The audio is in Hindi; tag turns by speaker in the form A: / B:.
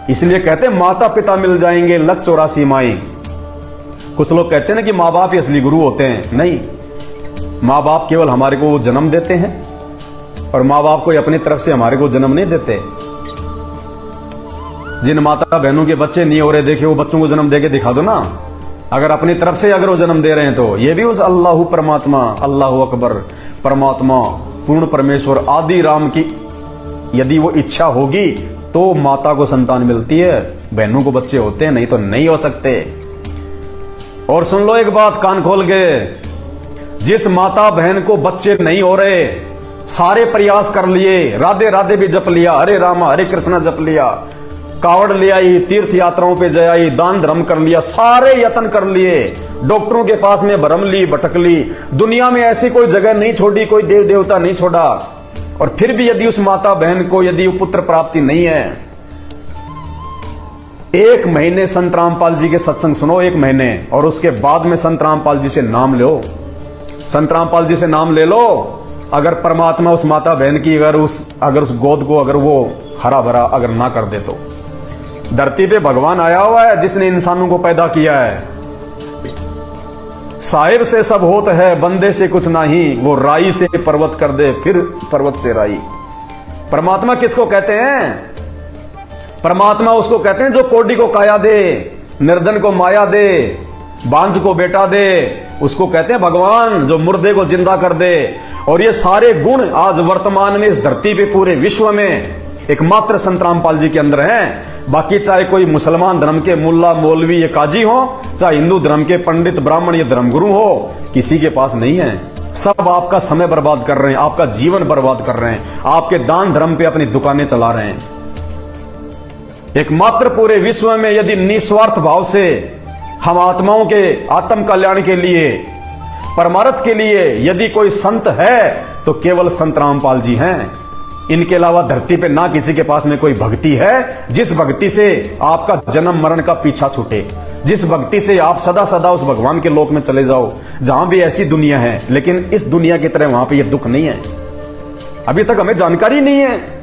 A: इसलिए कहते हैं माता पिता मिल जाएंगे लग 84 माई। कुछ लोग कहते हैं ना कि माँ बाप ही असली गुरु होते हैं। नहीं, माँ बाप केवल हमारे को जन्म देते हैं और माँ बाप कोई अपनी तरफ से हमारे को जन्म नहीं देते। जिन माता बहनों के बच्चे नहीं हो रहे, देखे वो बच्चों को जन्म देके दिखा दो ना। अगर अपनी तरफ से अगर वो जन्म दे रहे हैं तो ये भी उस अल्लाह परमात्मा, अल्लाह अकबर परमात्मा पूर्ण परमेश्वर आदि राम की यदि वो इच्छा होगी तो माता को संतान मिलती है, बहनों को बच्चे होते हैं, नहीं तो नहीं हो सकते। और सुन लो एक बात कान खोल के, जिस माता बहन को बच्चे नहीं हो रहे, सारे प्रयास कर लिए, राधे राधे भी जप लिया, हरे रामा हरे कृष्णा जप लिया, कावड़ ले आई, तीर्थ यात्राओं पे जाई, दान धर्म कर लिया, सारे यत्न कर लिए, डॉक्टरों के पास में भरम ली, भटक ली, दुनिया में ऐसी कोई जगह नहीं छोड़ी, कोई देव देवता नहीं छोड़ा, और फिर भी यदि उस माता बहन को यदि पुत्र प्राप्ति नहीं है, 1 महीने संत रामपाल जी के सत्संग सुनो, 1 महीने, और उसके बाद में संत रामपाल जी से नाम लो, संत रामपाल जी से नाम ले लो। अगर परमात्मा उस माता बहन की अगर उस गोद को अगर वो हरा भरा अगर ना कर दे तो। धरती पे भगवान आया हुआ है जिसने इंसानों को पैदा किया है। साहिब से सब होत है, बंदे से कुछ नहीं, वो राई से पर्वत कर दे, फिर पर्वत से राई। परमात्मा किसको कहते हैं? परमात्मा उसको कहते हैं जो कोडी को काया दे, निर्धन को माया दे, बांझ को बेटा दे, उसको कहते हैं भगवान। जो मुर्दे को जिंदा कर दे। और ये सारे गुण आज वर्तमान में इस धरती पे पूरे विश्व में एकमात्र संत रामपाल जी के अंदर हैं। बाकी चाहे कोई मुसलमान धर्म के मुल्ला मौलवी ये काजी हो, चाहे हिंदू धर्म के पंडित ब्राह्मण ये धर्मगुरु हो, किसी के पास नहीं है। सब आपका समय बर्बाद कर रहे हैं, आपका जीवन बर्बाद कर रहे हैं, आपके दान धर्म पे अपनी दुकानें चला रहे हैं। एकमात्र पूरे विश्व में यदि निस्वार्थ भाव से हम आत्माओं के आत्म कल्याण के लिए, परमार्थ के लिए यदि कोई संत है तो केवल संत रामपाल जी हैं। इनके अलावा धरती पे ना किसी के पास में कोई भक्ति है जिस भक्ति से आपका जन्म मरण का पीछा छूटे, जिस भक्ति से आप सदा सदा उस भगवान के लोक में चले जाओ जहां भी ऐसी दुनिया है। लेकिन इस दुनिया की तरह वहां पे ये दुख नहीं है, अभी तक हमें जानकारी नहीं है।